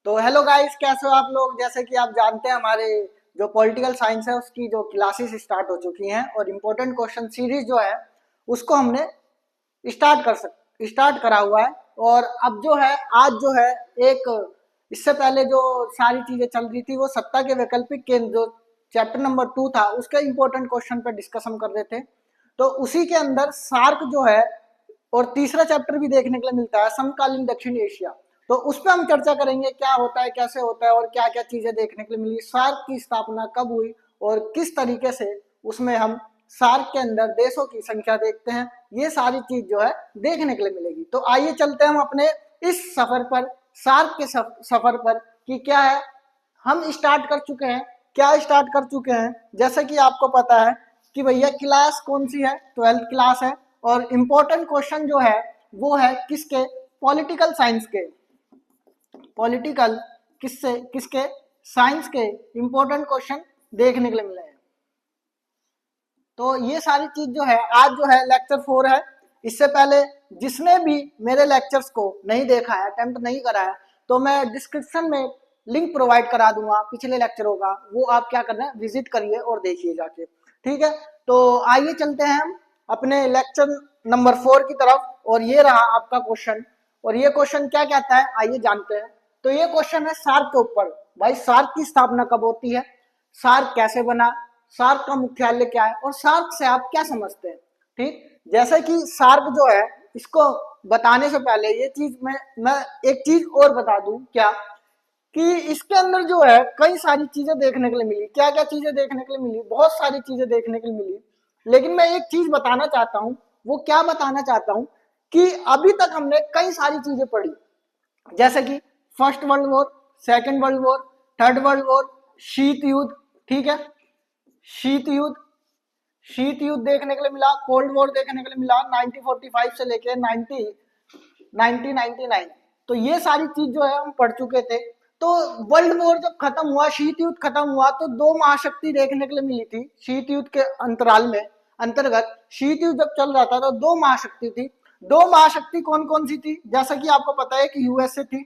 तो hello guys, कैसे हो आप लोग। जैसे कि आप जानते हैं हमारे जो पॉलिटिकल साइंस है उसकी जो क्लासेस स्टार्ट हो चुकी हैं और इम्पोर्टेंट क्वेश्चन सीरीज जो है उसको हमने स्टार्ट करा हुआ है। और अब जो है आज जो है एक इससे पहले जो सारी चीजें चल रही थी वो सत्ता के वैकल्पिक केंद्र जो चैप्टर नंबर 2 था उसके इम्पोर्टेंट क्वेश्चन पर डिस्कस हम कर रहे थे। तो उसी के अंदर सार्क जो है और तीसरा चैप्टर भी देखने के लिए मिलता है समकालीन दक्षिण एशिया। तो उस पर हम चर्चा करेंगे क्या होता है, कैसे होता है और क्या क्या चीजें देखने के लिए मिली, सार्क की स्थापना कब हुई और किस तरीके से उसमें हम सार्क के अंदर देशों की संख्या देखते हैं। ये सारी चीज जो है देखने के लिए मिलेगी। तो आइए चलते हैं हम अपने इस सफर पर, सार्क के सफर पर कि क्या है। हम स्टार्ट कर चुके हैं, क्या स्टार्ट कर चुके हैं, जैसे कि आपको पता है कि भैया क्लास कौन सी है, 12th क्लास है। और इम्पोर्टेंट क्वेश्चन जो है वो है किसके, पॉलिटिकल साइंस के, पॉलिटिकल किससे किसके साइंस के इम्पोर्टेंट क्वेश्चन देखने के लिए मिले हैं। तो ये सारी चीज जो है आज जो है लेक्चर 4 है। इससे पहले जिसने भी मेरे लेक्चर्स को नहीं देखा है, अटेम्प्ट नहीं करा है, तो मैं डिस्क्रिप्शन में लिंक प्रोवाइड करा दूंगा पिछले लेक्चरों का, वो आप क्या करना है विजिट करिए और देखिए जाके, ठीक है। तो आइए चलते हैं हम अपने लेक्चर नंबर 4 की तरफ। और ये रहा आपका क्वेश्चन, और ये क्वेश्चन क्या कहता है आइए जानते हैं। तो ये क्वेश्चन है सार्क के ऊपर। भाई सार्क की स्थापना कब होती है, सार्क कैसे बना, सार्क का मुख्यालय क्या है और सार्क से आप क्या समझते हैं। ठीक, जैसे कि सार्क जो है इसको बताने से पहले ये चीज मैं एक चीज और बता दूं क्या, कि इसके अंदर जो है कई सारी चीजें देखने के लिए मिली। क्या क्या चीजें देखने के लिए मिली, बहुत सारी चीजें देखने के लिए मिली। लेकिन मैं एक चीज बताना चाहता हूं, वो क्या बताना चाहता हूं कि अभी तक हमने कई सारी चीजें पढ़ी, जैसे कि first world war, second world war, third world war, शीत युद्ध, ठीक है, शीत युद्ध, शीत युद्ध देखने के लिए मिला, कोल्ड वॉर देखने के लिए मिला 1945 से लेके 1999। तो ये सारी चीज जो है हम पढ़ चुके थे। तो वर्ल्ड वॉर जब खत्म हुआ, शीत युद्ध खत्म हुआ, तो दो महाशक्ति देखने के लिए मिली थी शीत युद्ध के अंतराल में, अंतर्गत शीत युद्ध जब चल रहा था तो दो महाशक्ति थी। दो महाशक्ति कौन कौन सी थी, जैसा कि आपको पता है कि यूएसए थी,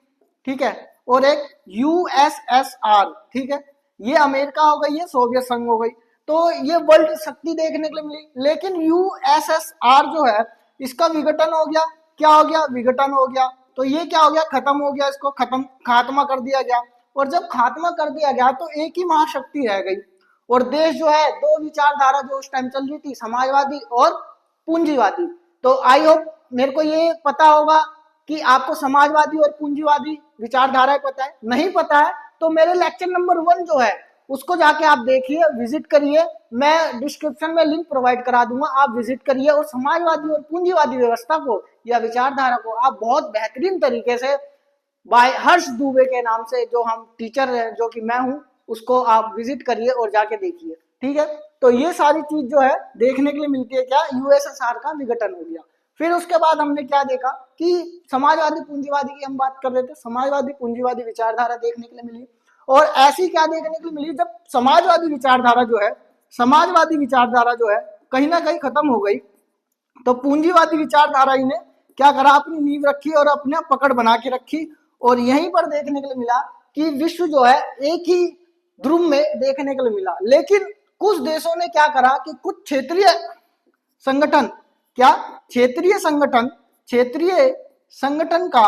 ठीक है, और एक यूएसएसआर, ठीक है, ये अमेरिका हो गई, ये सोवियत संघ हो गई। तो ये वर्ल्ड शक्ति देखने के लिए मिली। लेकिन यूएसएसआर जो है इसका विघटन हो गया, क्या हो गया, विघटन हो गया। तो ये क्या हो गया, खत्म हो गया, इसको खत्म खात्मा कर दिया गया। और जब खात्मा कर दिया गया तो एक ही महाशक्ति रह गई। और देश जो है दो विचारधारा जो उस टाइम चल रही थी, समाजवादी और पूंजीवादी। तो आई होप मेरे को ये पता होगा कि आपको समाजवादी और पूंजीवादी विचारधारा पता है। नहीं पता है तो मेरे लेक्चर नंबर 1 जो है उसको जाके आप देखिए, विजिट करिए, मैं डिस्क्रिप्शन में लिंक प्रोवाइड करा दूंगा, आप विजिट करिए और समाजवादी और पूंजीवादी व्यवस्था को या विचारधारा को आप बहुत बेहतरीन तरीके से बाय हर्ष दुबे के नाम से, जो हम टीचर है जो कि मैं हूं, उसको आप विजिट करिए और जाके देखिए, ठीक है। तो ये सारी चीज जो है देखने के लिए मिलती है, क्या, यूएसएसआर का विघटन हो गया। फिर उसके बाद हमने क्या देखा कि समाजवादी पूंजीवादी की हम बात कर रहे थे, समाजवादी पूंजीवादी विचारधारा देखने के लिए मिली। और ऐसी क्या देखने के लिए मिली, जब समाजवादी विचारधारा जो है, समाजवादी विचारधारा जो है कहीं ना कहीं खत्म हो गई, तो पूंजीवादी विचारधारा ही ने क्या करा, अपनी नींव रखी और अपने पकड़ बना के रखी। और यहीं पर देखने के लिए मिला कि विश्व जो है एक ही ध्रुव में देखने के लिए मिला। लेकिन कुछ देशों ने क्या करा कि कुछ क्षेत्रीय संगठन, क्या, क्षेत्रीय संगठन का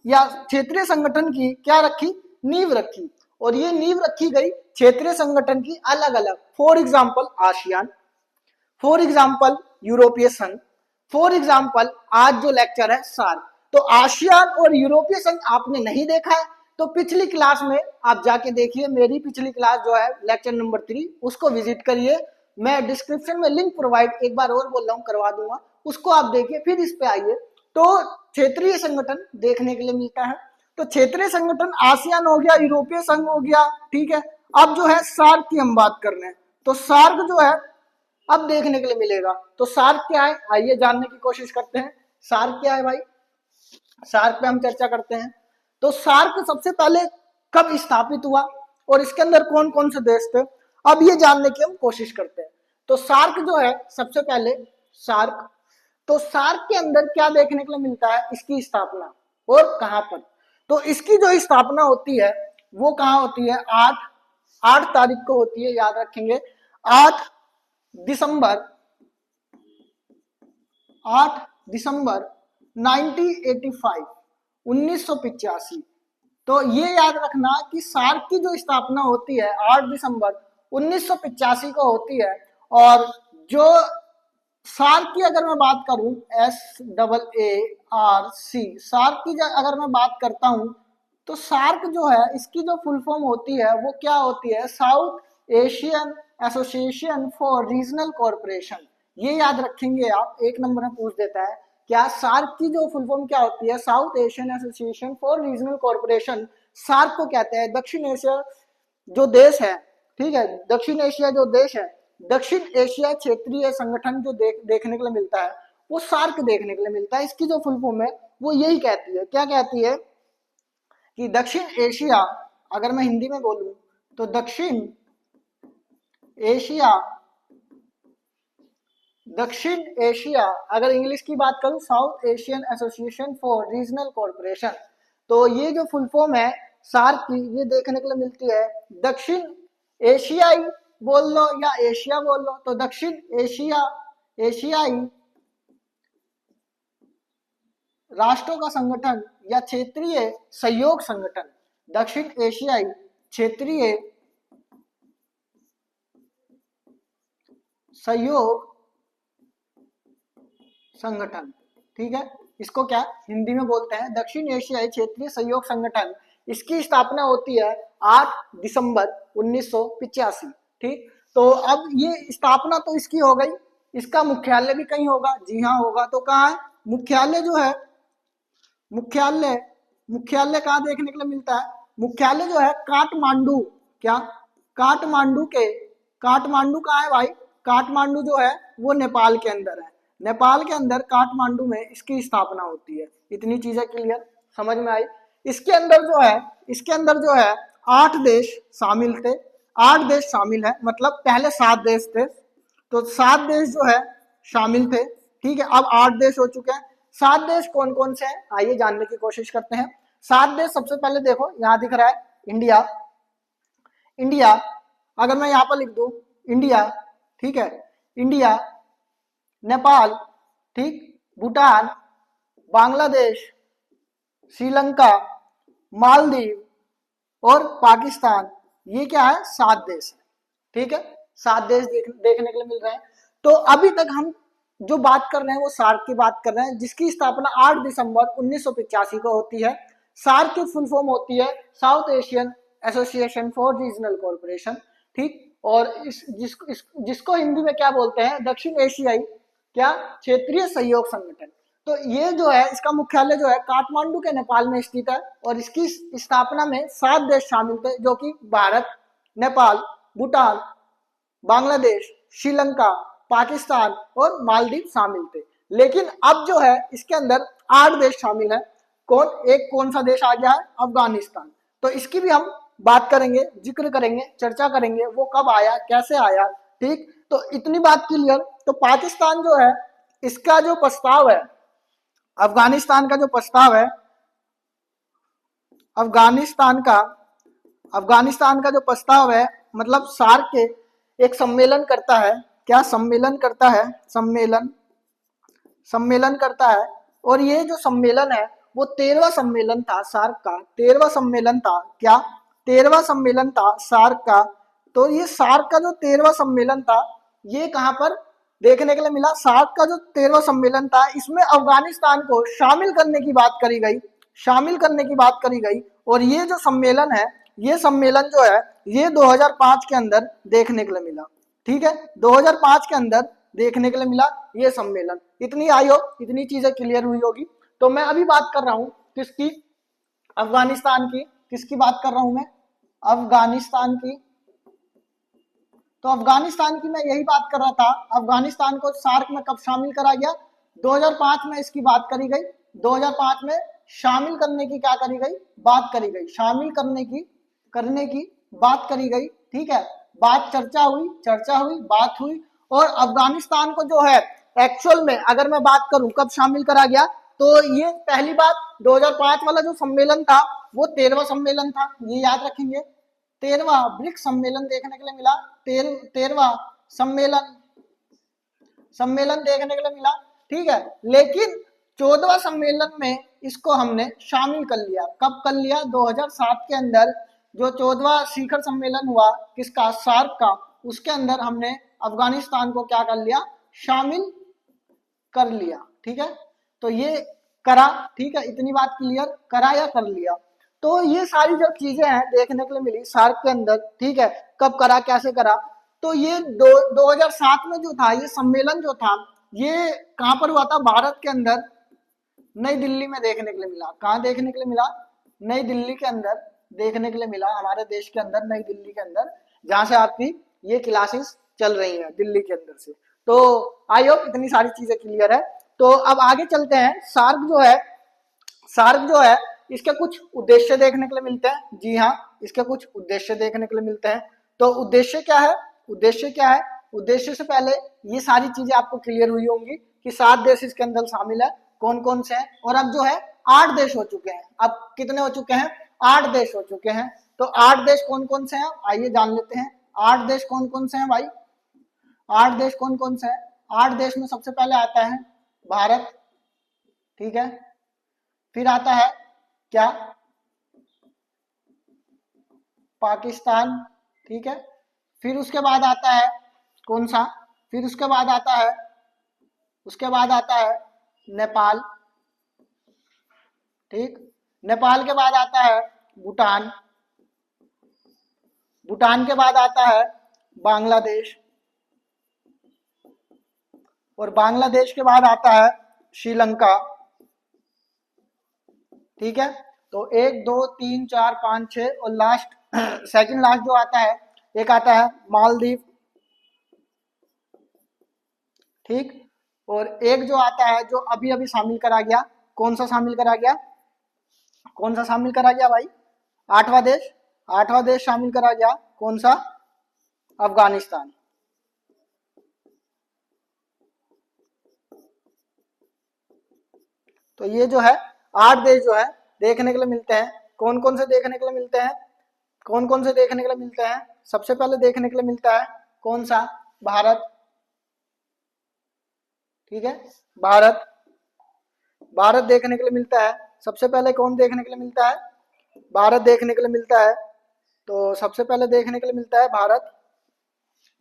या क्षेत्रीय संगठन की क्या रखी, नींव रखी। और ये नींव रखी गई क्षेत्रीय संगठन की अलग अलग, for example ASEAN, for example यूरोपीय संघ, फॉर एग्जाम्पल आज जो लेक्चर है सार्क। तो आसियान और यूरोपीय संघ आपने नहीं देखा है तो पिछली क्लास में आप जाके देखिए, मेरी पिछली क्लास जो है लेक्चर नंबर 3, उसको विजिट करिए। मैं डिस्क्रिप्शन में लिंक प्रोवाइड एक बार और बोल रहा हूँ करवा दूंगा, उसको आप देखिए, फिर इस पे आइए। तो क्षेत्रीय संगठन देखने के लिए मिलता है। तो क्षेत्रीय संगठन आसियान हो गया, यूरोपीय संघ हो गया, ठीक है। अब जो है सार्क की हम बात कर रहे हैं। तो सार्क जो है अब देखने के लिए मिलेगा। तो सार्क क्या है आइए जानने की कोशिश करते हैं। सार्क क्या है भाई, सार्क पे हम चर्चा करते हैं। तो सार्क सबसे पहले कब स्थापित हुआ और इसके अंदर कौन कौन से देश थे, अब ये जानने की हम कोशिश करते हैं। तो सार्क जो है सबसे पहले, सार्क, तो सार्क के अंदर क्या देखने के लिए मिलता है, इसकी स्थापना और कहां पर। तो इसकी जो स्थापना होती है वो कहाँ होती है, 8 तारीख को होती है, याद रखेंगे 8 दिसंबर 8 दिसंबर 1985 1985। तो ये याद रखना कि सार्क की जो स्थापना होती है 8 दिसंबर 1985 को होती है। और जो सार्क की अगर मैं बात करूं, SAARC, सार्क की अगर मैं बात करता हूं तो सार्क जो है इसकी जो फुल फॉर्म होती है वो क्या होती है, South Asian Association for Regional corporation. ये याद रखेंगे आप, एक नंबर में पूछ देता है क्या सार्क की जो फुल फॉर्म क्या होती है, South Asian Association for Regional Corporation. SAARC को कहते हैं दक्षिण एशिया जो देश है, ठीक है, दक्षिण एशिया जो देश है, दक्षिण एशिया क्षेत्रीय संगठन जो देखने के लिए मिलता है वो सार्क देखने के लिए मिलता है। इसकी जो फुल फॉर्म है वो यही कहती है, क्या कहती है कि दक्षिण एशिया, अगर मैं हिंदी में बोलूं तो दक्षिण एशिया, दक्षिण एशिया, अगर इंग्लिश की बात करूं south Asian Association for Regional corporation. तो ये जो फुल फॉर्म है सार्क की, ये देखने के लिए मिलती है दक्षिण एशियाई बोल लो या एशिया बोल लो, तो दक्षिण एशिया एशियाई राष्ट्रों का संगठन या क्षेत्रीय सहयोग संगठन, दक्षिण एशियाई क्षेत्रीय सहयोग संगठन, ठीक है, इसको क्या हिंदी में बोलते हैं दक्षिण एशियाई क्षेत्रीय सहयोग संगठन। इसकी स्थापना होती है 8 दिसंबर 1985, ठीक। तो अब ये स्थापना तो इसकी हो गई, इसका मुख्यालय भी कहीं होगा, जी हाँ होगा, तो कहाँ है मुख्यालय, जो है मुख्यालय, मुख्यालय कहाँ देखने के लिए मिलता है, मुख्यालय जो है काठमांडू, क्या काठमांडू के, काठमांडू कहाँ है भाई, काठमांडू जो है वो नेपाल के अंदर है, नेपाल के अंदर काठमांडू में इसकी स्थापना होती है। इतनी चीजें क्लियर समझ में आई। इसके अंदर जो है, इसके अंदर जो है 8 देश शामिल थे, 8 देश शामिल है, मतलब पहले 7 देश थे, तो 7 देश जो है शामिल थे, ठीक है, अब 8 देश हो चुके हैं। 7 देश कौन कौन से हैं आइए जानने की कोशिश करते हैं। 7 देश, सबसे पहले देखो यहाँ दिख रहा है इंडिया, इंडिया अगर मैं यहाँ पर लिख दूं इंडिया, ठीक है, इंडिया, नेपाल, ठीक, भूटान, बांग्लादेश, श्रीलंका, मालदीव और पाकिस्तान, ये क्या है 7 देश है, ठीक है, 7 देश देखने के लिए मिल रहे हैं। तो अभी तक हम जो बात कर रहे हैं वो सार्क की बात कर रहे हैं, जिसकी स्थापना 8 दिसंबर 1985 को होती है। सार्क की फुल फॉर्म होती है South Asian Association for Regional corporation, ठीक, और जिसको हिंदी में क्या बोलते हैं, दक्षिण एशियाई क्या क्षेत्रीय सहयोग संगठन। तो ये जो है इसका मुख्यालय जो है काठमांडू के नेपाल में स्थित है, और इसकी स्थापना में 7 देश शामिल थे, जो कि भारत, नेपाल, भूटान, बांग्लादेश, श्रीलंका, पाकिस्तान और मालदीव शामिल थे। लेकिन अब जो है इसके अंदर 8 देश शामिल है। कौन सा देश आ गया है, अफगानिस्तान। तो इसकी भी हम बात करेंगे, जिक्र करेंगे, चर्चा करेंगे, वो कब आया, कैसे आया, ठीक। तो इतनी बात क्लियर। तो पाकिस्तान जो है, इसका जो प्रस्ताव है, अफगानिस्तान का जो प्रस्ताव है, अफगानिस्तान का जो प्रस्ताव है, मतलब सार्क के एक सम्मेलन करता है, क्या सम्मेलन करता है, सम्मेलन करता है। और ये जो सम्मेलन है वो 13वां सम्मेलन था सार्क का, 13वां सम्मेलन था, क्या 13वां सम्मेलन था सार्क का। तो ये सार्क का जो 13वां सम्मेलन था, ये कहां पर देखने के लिए मिला, सार्क का जो 13वां सम्मेलन था, इसमें अफगानिस्तान को शामिल करने की बात करी गई, शामिल करने की बात करी गई। और ये जो सम्मेलन है, ये सम्मेलन जो है ये 2005 के अंदर देखने के लिए मिला, ठीक है, 2005 के अंदर देखने के लिए मिला ये सम्मेलन। इतनी आई हो, इतनी चीजें क्लियर हुई होगी। तो मैं अभी बात कर रहा हूं किसकी, अफगानिस्तान की। किसकी बात कर रहा हूं मैं, अफगानिस्तान की। तो अफगानिस्तान की मैं यही बात कर रहा था, अफगानिस्तान को सार्क में कब शामिल करा गया, 2005 में इसकी बात करी गई, 2005 में शामिल करने की क्या करी गई, बात करी गई, शामिल करने की बात करी गई, ठीक है, बात चर्चा हुई, बात हुई। और अफगानिस्तान को जो है एक्चुअल में अगर मैं बात करूं कब शामिल करा गया, तो ये पहली बात 2005 वाला जो सम्मेलन था वो 13वां सम्मेलन था, ये याद रखेंगे। 13वां ब्रिक्स सम्मेलन देखने के लिए मिला, 13वां सम्मेलन सम्मेलन देखने के लिए मिला, ठीक है। लेकिन 14वां सम्मेलन में इसको हमने शामिल कर लिया। कब कर लिया? 2007 के अंदर जो 14वां शिखर सम्मेलन हुआ किसका? सार्क का, उसके अंदर हमने अफगानिस्तान को क्या कर लिया? शामिल कर लिया, ठीक है। तो ये करा, ठीक है, इतनी बात क्लियर, करा या कर लिया। तो ये सारी जो चीजें हैं देखने के लिए मिली सार्क के अंदर, ठीक है। कब करा, कैसे करा? तो ये 2007 में जो था ये सम्मेलन जो था ये कहां पर हुआ था? भारत के अंदर नई दिल्ली में देखने के लिए मिला। कहाँ देखने के लिए मिला? नई दिल्ली के अंदर देखने के लिए मिला, हमारे देश के अंदर नई दिल्ली के अंदर, जहां से आपकी ये क्लासेस चल रही हैं दिल्ली के अंदर से। तो आई होप इतनी सारी चीजें क्लियर है। तो अब आगे चलते हैं। सार्क जो है इसके कुछ उद्देश्य देखने के लिए मिलते हैं। जी हाँ, इसके कुछ उद्देश्य देखने के लिए मिलते हैं। तो उद्देश्य क्या है? उद्देश्य से पहले ये सारी चीजें आपको क्लियर हुई होंगी कि 7 देश इसके अंदर शामिल है। कौन कौन से हैं? और अब जो है 8 देश हो चुके हैं। अब कितने हो चुके हैं? 8 देश हो चुके हैं। तो 8 देश कौन कौन से हैं आइए जान लेते हैं। 8 देश कौन कौन से हैं भाई? 8 देश कौन कौन से हैं? 8 देश में सबसे पहले आता है भारत, ठीक है। फिर आता है क्या? पाकिस्तान, ठीक है। फिर उसके बाद आता है कौन सा? फिर उसके बाद आता है नेपाल, ठीक। नेपाल के बाद आता है भूटान, भूटान के बाद आता है बांग्लादेश, और बांग्लादेश के बाद आता है श्रीलंका, ठीक है। तो 1 2 3 4 5 6 और लास्ट सेकंड लास्ट जो आता है एक आता है मालदीव, ठीक। और एक जो आता है जो अभी अभी शामिल करा गया, कौन सा शामिल करा गया? कौन सा शामिल करा गया भाई? 8वां देश शामिल करा गया, कौन सा? अफगानिस्तान। तो ये जो है 8 देश जो है देखने के लिए मिलते हैं। कौन कौन से देखने के लिए मिलते हैं? कौन कौन से देखने के लिए मिलते हैं? सबसे पहले देखने के लिए मिलता है कौन सा? भारत, ठीक है। भारत देखने के लिए मिलता है। सबसे पहले कौन देखने के लिए मिलता है? भारत देखने के लिए मिलता है। तो सबसे पहले देखने के लिए मिलता है भारत।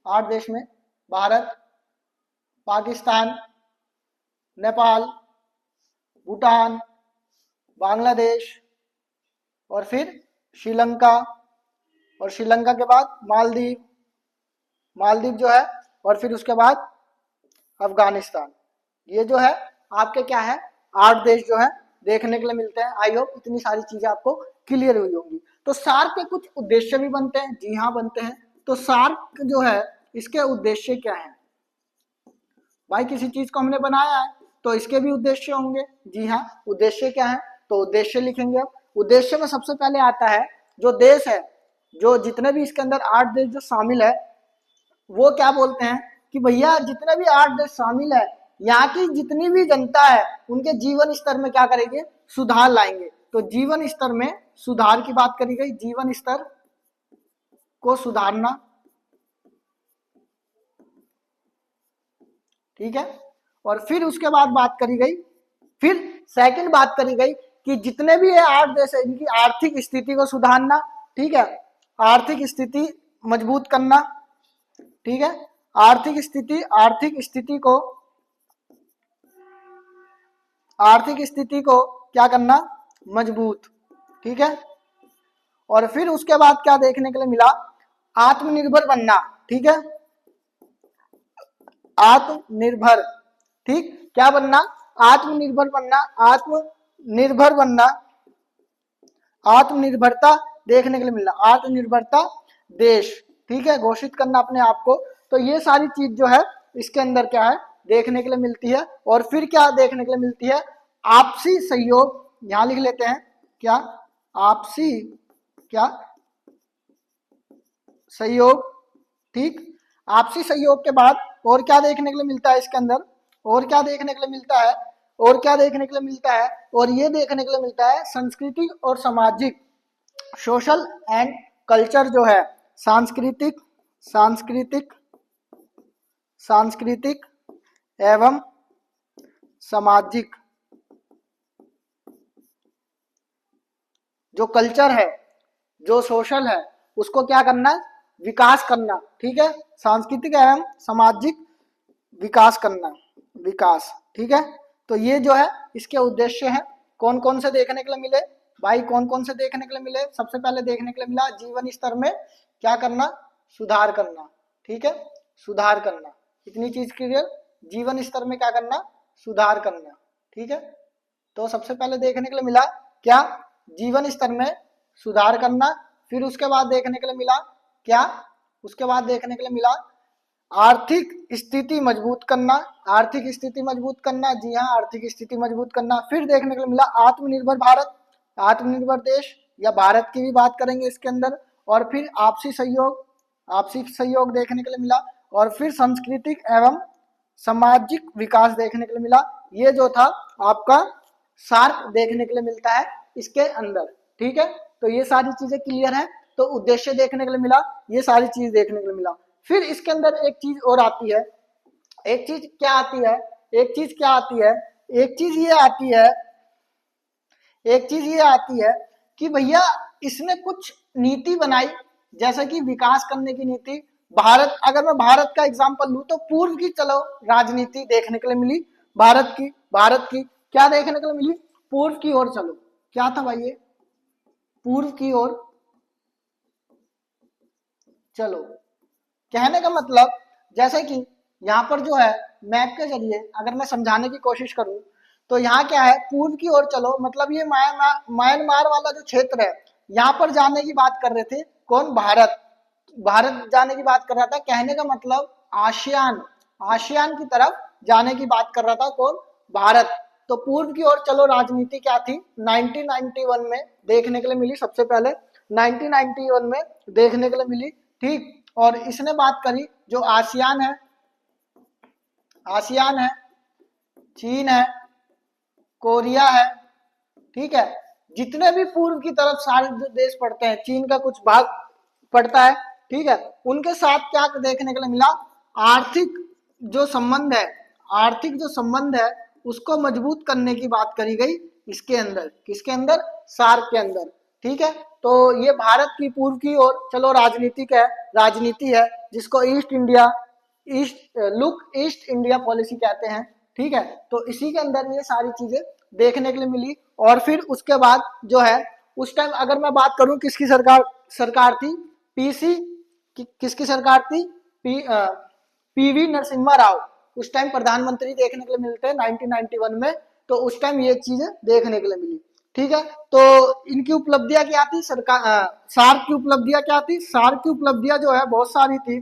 8 देश में भारत, पाकिस्तान, नेपाल, भूटान, बांग्लादेश और फिर श्रीलंका, और श्रीलंका के बाद मालदीव जो है, और फिर उसके बाद अफगानिस्तान। ये जो है आपके क्या है? 8 देश जो है देखने के लिए मिलते हैं। आई होप इतनी सारी चीजें आपको क्लियर हुई होंगी। तो सार्क के कुछ उद्देश्य भी बनते हैं। जी हाँ, बनते हैं। तो सार्क जो है इसके उद्देश्य क्या है भाई? किसी चीज को हमने बनाया है तो इसके भी उद्देश्य होंगे। जी हाँ, उद्देश्य क्या है? तो उद्देश्य लिखेंगे। अब उद्देश्य में सबसे पहले आता है जो देश है, जो जितने भी इसके अंदर 8 देश जो शामिल है वो क्या बोलते हैं कि भैया जितने भी 8 देश शामिल है यहाँ की जितनी भी जनता है उनके जीवन स्तर में क्या करेंगे? सुधार लाएंगे। तो जीवन स्तर में सुधार की बात करी गई, जीवन स्तर को सुधारना, ठीक है। और फिर उसके बाद बात करी गई, फिर सेकंड बात करी गई कि जितने भी ये 8 देश है इनकी आर्थिक स्थिति को सुधारना, ठीक है। आर्थिक स्थिति मजबूत करना, ठीक है। आर्थिक स्थिति को क्या करना? मजबूत, ठीक है। और फिर उसके बाद क्या देखने के लिए मिला? आत्मनिर्भर बनना, ठीक है। आत्मनिर्भर, ठीक। क्या बनना? आत्मनिर्भर बनना। आत्मनिर्भरता देखने के लिए मिला। आत्मनिर्भरता देश, ठीक है, घोषित करना अपने आप को। तो ये सारी चीज जो है इसके अंदर क्या है? देखने के लिए मिलती है। और फिर क्या देखने के लिए मिलती है? आपसी सहयोग। यहां लिख लेते हैं क्या? आपसी क्या? सहयोग, ठीक। आपसी सहयोग के बाद और क्या देखने के लिए मिलता है इसके अंदर? और क्या देखने के लिए मिलता है? और क्या देखने के लिए मिलता है, और ये देखने के लिए मिलता है सांस्कृतिक और सामाजिक, सोशल एंड कल्चर जो है, सांस्कृतिक सांस्कृतिक सांस्कृतिक एवं सामाजिक जो कल्चर है, जो सोशल है, उसको क्या करना है, विकास करना। ठीक है, सांस्कृतिक एवं सामाजिक विकास करना, विकास। ठीक है, तो ये जो है इसके उद्देश्य है। कौन कौन से देखने के लिए मिले भाई, कौन कौन से देखने के लिए मिले? सबसे पहले देखने के लिए मिला जीवन स्तर में क्या करना, सुधार करना। ठीक है, सुधार करना, इतनी चीज क्लियर, जीवन स्तर में क्या करना, सुधार करना। ठीक है, तो सबसे पहले देखने के लिए मिला क्या, जीवन स्तर में सुधार करना। फिर उसके बाद देखने के लिए मिला क्या, उसके बाद देखने के लिए मिला आर्थिक स्थिति मजबूत करना, आर्थिक स्थिति मजबूत करना, जी हाँ, आर्थिक स्थिति मजबूत करना। फिर देखने के लिए मिला आत्मनिर्भर भारत, आत्मनिर्भर देश या भारत की भी बात करेंगे इसके अंदर। और फिर आपसी सहयोग, आपसी सहयोग देखने के लिए मिला। और फिर सांस्कृतिक एवं सामाजिक विकास देखने के लिए मिला। ये जो था आपका सार्क देखने के लिए मिलता है इसके अंदर। ठीक है, तो ये सारी चीजें क्लियर है। तो उद्देश्य देखने के लिए मिला, ये सारी चीज देखने के लिए मिला। फिर इसके अंदर एक चीज और आती है, एक चीज क्या आती है, एक चीज क्या आती है, एक चीज ये आती है, एक चीज ये आती है कि भैया इसने कुछ नीति बनाई, जैसे कि विकास करने की नीति। भारत, अगर मैं भारत का एग्जांपल लूं तो पूर्व की चलो राजनीति देखने के लिए मिली भारत की, भारत की क्या देखने के लिए मिली, पूर्व की ओर चलो। क्या था भाई ये, पूर्व की ओर चलो। कहने का मतलब जैसे कि यहाँ पर जो है मैप के जरिए अगर मैं समझाने की कोशिश करूं तो यहाँ क्या है, पूर्व की ओर चलो, मतलब ये म्यांमार वाला जो क्षेत्र है यहाँ पर जाने की बात कर रहे थे कौन, भारत, भारत जाने की बात कर रहा था। कहने का मतलब आसियान, आसियान की तरफ जाने की बात कर रहा था कौन, भारत। तो पूर्व की ओर चलो राजनीति क्या थी, 1991 में देखने के लिए मिली, सबसे पहले 1991 में देखने के लिए मिली। ठीक, और इसने बात करी जो आसियान है, आसियान है, चीन है, कोरिया है। ठीक है, जितने भी पूर्व की तरफ सारे जो देश पड़ते हैं, चीन का कुछ भाग पड़ता है। ठीक है, उनके साथ क्या देखने के लिए मिला, आर्थिक जो संबंध है, आर्थिक जो संबंध है उसको मजबूत करने की बात करी गई इसके अंदर, किसके अंदर, सार्क के अंदर। ठीक है, तो ये भारत की पूर्व की ओर चलो राजनीतिक है, राजनीति है, जिसको east India, east India policy कहते हैं। ठीक है, तो इसी के अंदर ये सारी चीजें देखने के लिए मिली। और फिर उसके बाद जो है उस टाइम अगर मैं बात करूं किसकी सरकार, सरकार थी पीसी, किसकी सरकार थी, पीवी नरसिम्हा राव, उस टाइम प्रधानमंत्री देखने के लिए मिलते हैं 1991 में। तो उस टाइम ये चीजें देखने के लिए मिली। ठीक है, तो इनकी उपलब्धियां क्या थी, सरकार सार्क की उपलब्धियां क्या थी, सार्क की उपलब्धियां जो है बहुत सारी थी।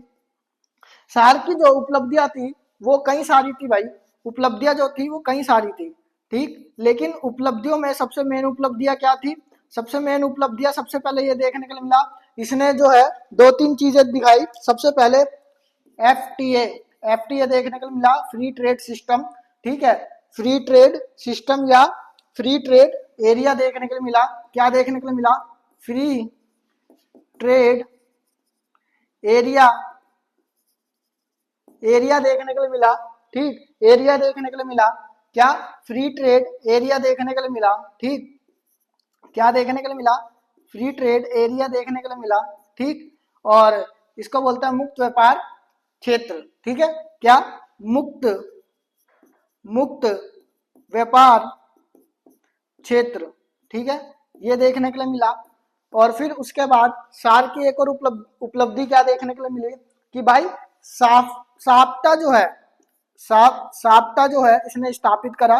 सार्क की जो उपलब्धियां थी वो कई सारी थी भाई, उपलब्धियां जो थी वो कई सारी थी। ठीक, लेकिन उपलब्धियों में सबसे मेन उपलब्धियां क्या थी, सबसे मेन उपलब्धियां सबसे पहले ये देखने के लिए मिला, इसने जो है दो तीन चीजें दिखाई। सबसे पहले एफटीए, एफटीए देखने के लिए मिला, फ्री ट्रेड सिस्टम। ठीक है, फ्री ट्रेड सिस्टम या फ्री ट्रेड एरिया देखने के लिए मिला। क्या देखने के लिए मिला, फ्री ट्रेड एरिया, एरिया देखने के लिए मिला। ठीक, एरिया देखने के लिए मिला, क्या, फ्री ट्रेड एरिया देखने के लिए मिला। ठीक, क्या देखने के लिए मिला, फ्री ट्रेड एरिया देखने के लिए मिला। ठीक, और इसको बोलते हैं मुक्त व्यापार क्षेत्र। ठीक है, क्या, मुक्त, मुक्त व्यापार क्षेत्र। ठीक है, ये देखने के लिए मिला। और फिर उसके बाद सार्क की एक और उपलब्धि क्या देखने के लिए मिली कि भाई साप्टा जो है, साप्टा जो है इसने स्थापित करा,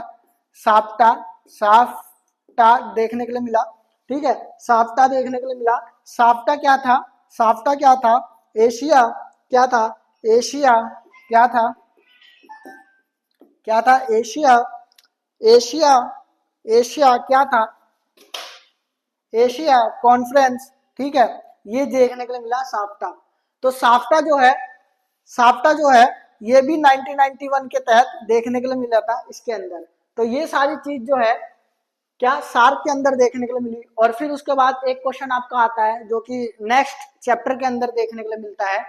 साप्टा, साप्टा देखने के लिए मिला। ठीक है, साप्टा देखने के लिए मिला। साप्टा क्या था, साप्टा क्या था, एशिया क्या था, एशिया क्या था, क्या था, एशिया, एशिया, एशिया क्या था, एशिया कॉन्फ्रेंस। ठीक है, ये देखने के लिए मिला साप्टा। तो साप्टा जो है, साप्टा जो है ये भी 1991 के तहत देखने के लिए मिला था इसके अंदर। तो ये सारी चीज जो है क्या सार्क के अंदर देखने के लिए मिली। और फिर उसके बाद एक क्वेश्चन आपका आता है जो कि नेक्स्ट चैप्टर के अंदर देखने के लिए मिलता है।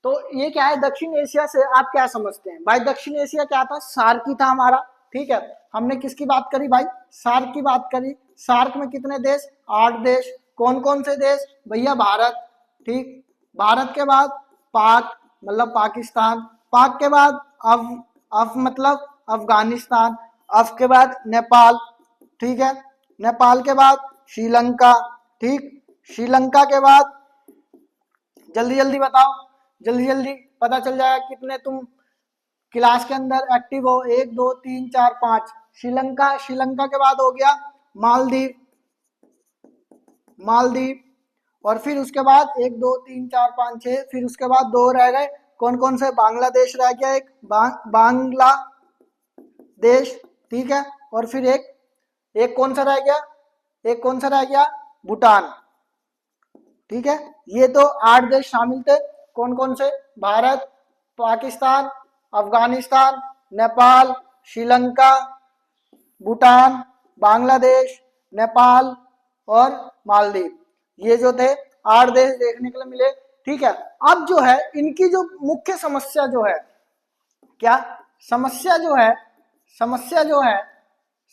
तो ये क्या है, दक्षिण एशिया से आप क्या समझते हैं भाई? दक्षिण एशिया क्या था? सार्क ही था हमारा, ठीक है। हमने किसकी बात करी भाई? सार्क की बात करी। सार्क में कितने देश? 8 देश। कौन कौन से देश भैया? भारत, ठीक। भारत के बाद पाक मतलब पाकिस्तान, पाक के बाद अफ मतलब अफगानिस्तान, अफ के बाद नेपाल, ठीक है। नेपाल के बाद श्रीलंका, ठीक। श्रीलंका के बाद जल्दी जल्दी बताओ, जल्दी जल्दी पता चल जाएगा कितने तुम क्लास के अंदर एक्टिव हो। 1 2 3 4 5। श्रीलंका, श्रीलंका के बाद हो गया मालदीव, मालदीव। और फिर उसके बाद 1 2 3 4 5 6, फिर उसके बाद 2 रह गए। कौन कौन से? बांग्लादेश रह गया एक, बांग्लादेश, ठीक है। और फिर एक कौन सा रह गया? एक कौन सा रह गया? भूटान, ठीक है। ये तो 8 देश शामिल थे। कौन कौन से? भारत, पाकिस्तान, अफगानिस्तान, नेपाल, श्रीलंका, भूटान, बांग्लादेश, नेपाल और मालदीव। ये जो थे 8 देश देखने के लिए मिले, ठीक है। अब जो है इनकी जो मुख्य समस्या जो है, क्या समस्या जो है, समस्या जो है,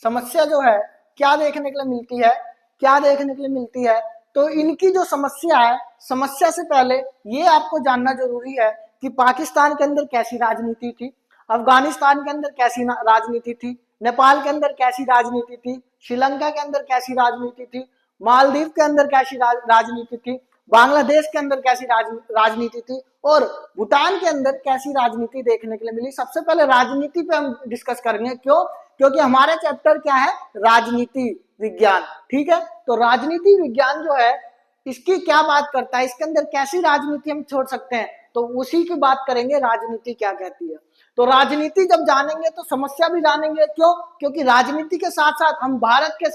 समस्या जो है क्या देखने के लिए मिलती है? क्या देखने के लिए मिलती है? तो इनकी जो समस्या है, समस्या से पहले ये आपको जानना जरूरी है कि पाकिस्तान के अंदर कैसी राजनीति थी, अफगानिस्तान के अंदर कैसी राजनीति थी, नेपाल के अंदर कैसी राजनीति थी, श्रीलंका के अंदर कैसी राजनीति थी, मालदीव के अंदर कैसी राजनीति थी, बांग्लादेश के अंदर कैसी राजनीति थी और भूटान के अंदर कैसी राजनीति देखने के लिए मिली। सबसे पहले राजनीति पे हम डिस्कस करेंगे। क्यों? क्योंकि हमारा चैप्टर क्या है? राजनीति विज्ञान, ठीक है। तो राजनीति विज्ञान जो है इसकी क्या बात करता है, इसके अंदर कैसी राजनीति हम छोड़ सकते हैं, तो उसी की बात करेंगे, राजनीति क्या कहती है। तो राजनीति जब जानेंगे तो समस्या भी जानेंगे। क्यों? क्योंकि राजनीति के साथ साथ हम भारत के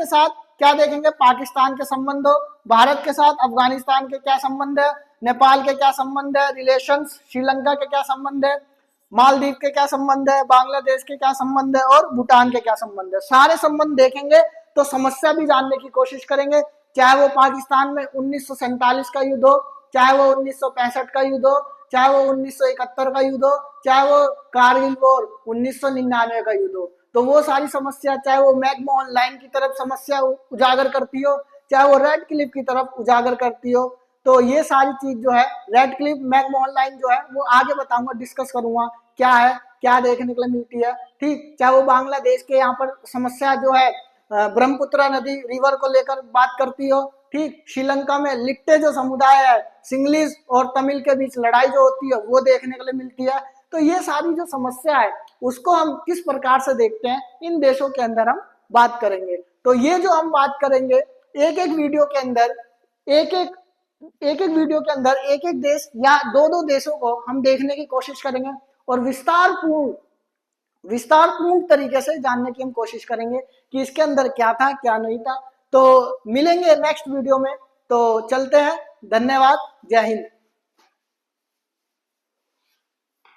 साथ क्या देखेंगे? पाकिस्तान के संबंध हो, भारत के साथ अफगानिस्तान के क्या संबंध है, नेपाल के क्या संबंध है, रिलेशंस, श्रीलंका के क्या संबंध है, मालदीव के क्या संबंध है, बांग्लादेश के क्या संबंध है और भूटान के क्या संबंध है। सारे संबंध देखेंगे तो समस्या भी जानने की कोशिश करेंगे। चाहे वो पाकिस्तान में 1947 का युद्ध हो, चाहे वो 1965 का युद्ध हो, चाहे वो 1971 का युद्ध हो, चाहे वो कारगिल वॉर 1999 का युद्ध हो, तो वो सारी समस्या, चाहे वो मैकमोहन लाइन की तरफ समस्या उजागर करती हो, चाहे वो रेड क्लिफ की तरफ उजागर करती हो, तो ये सारी चीज जो है रेड क्लिफ मैकमोहन लाइन जो है वो आगे बताऊंगा, डिस्कस करूंगा क्या है, क्या देखने के लिए मिलती है, ठीक। चाहे वो बांग्लादेश के यहाँ पर समस्या जो है ब्रह्मपुत्र नदी रिवर को लेकर बात करती हो, ठीक। श्रीलंका में लिट्टे जो समुदाय है, सिंगलिश और तमिल के बीच लड़ाई जो होती है वो देखने के लिए मिलती है। तो ये सारी जो समस्या है उसको हम किस प्रकार से देखते हैं, इन देशों के अंदर हम बात करेंगे। तो ये जो हम बात करेंगे एक एक वीडियो के अंदर, एक एक वीडियो के अंदर एक एक देश या दो दो देशों को हम देखने की कोशिश करेंगे और विस्तारपूर्ण तरीके से जानने की हम कोशिश करेंगे कि इसके अंदर क्या था क्या नहीं था। तो मिलेंगे नेक्स्ट वीडियो में, तो चलते हैं। धन्यवाद, जय हिंद।